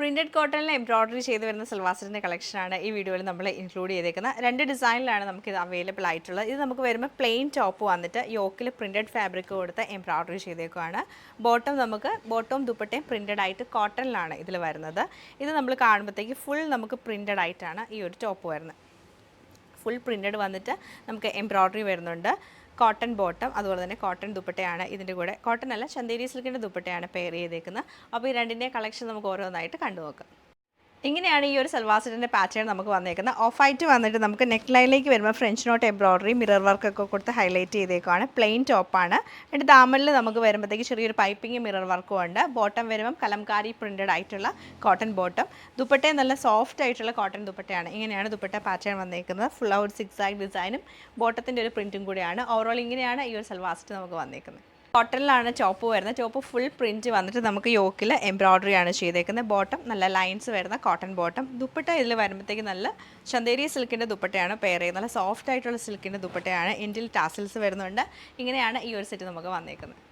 Printed കോട്ടണിൽ embroidery ചെയ്ത് വരുന്ന സൽവാർ സെറ്റിൻ്റെ കളക്ഷനാണ് ഈ വീഡിയോയിൽ നമ്മൾ ഇൻക്ലൂഡ് ചെയ്തേക്കുന്നത്. രണ്ട് ഡിസൈനിലാണ് നമുക്ക് ഇത് അവൈലബിൾ ആയിട്ടുള്ളത്. ഇത് നമുക്ക് വരുമ്പോൾ പ്ലെയിൻ ടോപ്പ് വന്നിട്ട് യോക്കിൽ പ്രിന്റഡ് ഫാബ്രിക് കൊടുത്ത് എംബ്രോയിഡറി ചെയ്തേക്കുവാണ്. ബോട്ടവും ദുപ്പട്ടയും പ്രിന്റഡ് ആയിട്ട് കോട്ടണിലാണ് ഇതിൽ വരുന്നത്. ഇത് നമ്മൾ കാണുമ്പോഴത്തേക്ക് ഫുൾ നമുക്ക് പ്രിന്റഡ് ആയിട്ടാണ് ഈ ഒരു ടോപ്പ് വരുന്നത്. ഫുൾ പ്രിന്റഡ് വന്നിട്ട് നമുക്ക് എംബ്രോയിഡറി വരുന്നുണ്ട്. കോട്ടൺ ബോട്ടം അതുപോലെ തന്നെ കോട്ടൺ ദുപ്പട്ടയാണ് ഇതിൻ്റെ കൂടെ. കോട്ടൺ അല്ല, ചന്ദേരി സിൽക്കിൻ്റെ ദുപ്പട്ടയാണ് പെയർ ചെയ്തേക്കുന്നത്. അപ്പോൾ ഈ രണ്ടിൻ്റെ കളക്ഷൻ നമുക്ക് ഓരോന്നായിട്ട് കണ്ടുനോക്കാം. ഇങ്ങനെയാണ് ഈ ഒരു സൽവാർ സെറ്റിൻ്റെ പാറ്റേൺ നമുക്ക് വന്നേക്കുന്നത്. ഓഫ് ആയിട്ട് വന്നിട്ട് നമുക്ക് നെക്ക് ലൈനിലേക്ക് വരുമ്പോൾ ഫ്രഞ്ച് നോട്ട് എംബ്രോയിഡറി മിറർ വർക്കൊക്കെ കൊടുത്ത് ഹൈലൈറ്റ് ചെയ്തേക്കുവാണ്. പ്ലെയിൻ ടോപ്പാണ്. എന്നിട്ട് ദാമനിൽ നമുക്ക് വരുമ്പോഴത്തേക്ക് ചെറിയൊരു പൈപ്പിംഗ് മിറർ വർക്കും ഉണ്ട്. ബോട്ടം വരുമ്പം കലംകാരി പ്രിൻറ്റഡ് ആയിട്ടുള്ള കോട്ടൺ ബോട്ടം. ദുപ്പട്ടയും നല്ല സോഫ്റ്റ് ആയിട്ടുള്ള കോട്ടൺ ദുപ്പട്ടയാണ്. ഇങ്ങനെയാണ് ദുപ്പട്ട പാറ്റേൺ വന്നേക്കുന്നത്. ഫുൾ ഔട്ട് സിക്സാഗ് ഡിസൈനും ബോട്ടത്തിൻ്റെ ഒരു പ്രിൻറ്റും കൂടിയാണ്. ഓവറോൾ ഇങ്ങനെയാണ് ഈ ഒരു സൽവാർ സെറ്റ് നമുക്ക് വന്നേക്കുന്നത്. കോട്ടണിലാണ് ടോപ്പ് വരുന്നത്. ടോപ്പ് ഫുൾ പ്രിൻറ്റ് വന്നിട്ട് നമുക്ക് യോക്കിൽ എംബ്രോയിഡറി ആണ് ചെയ്തേക്കുന്നത്. ബോട്ടം നല്ല ലൈൻസ് വരുന്ന കോട്ടൺ ബോട്ടം. ദുപ്പട്ട ഇതിൽ വരുമ്പോഴത്തേക്ക് നല്ല ചന്ദേരി സിൽക്കിൻ്റെ ദുപ്പട്ടയാണ് പെയർ ചെയ്യുന്നത്. നല്ല സോഫ്റ്റ് ആയിട്ടുള്ള സിൽക്കിൻ്റെ ദുപ്പട്ടയാണ്. എൻഡിൽ ടാസിൽസ് വരുന്നുണ്ട്. ഇങ്ങനെയാണ് ഈ ഒരു സെറ്റ് നമുക്ക് വന്നേക്കുന്നത്.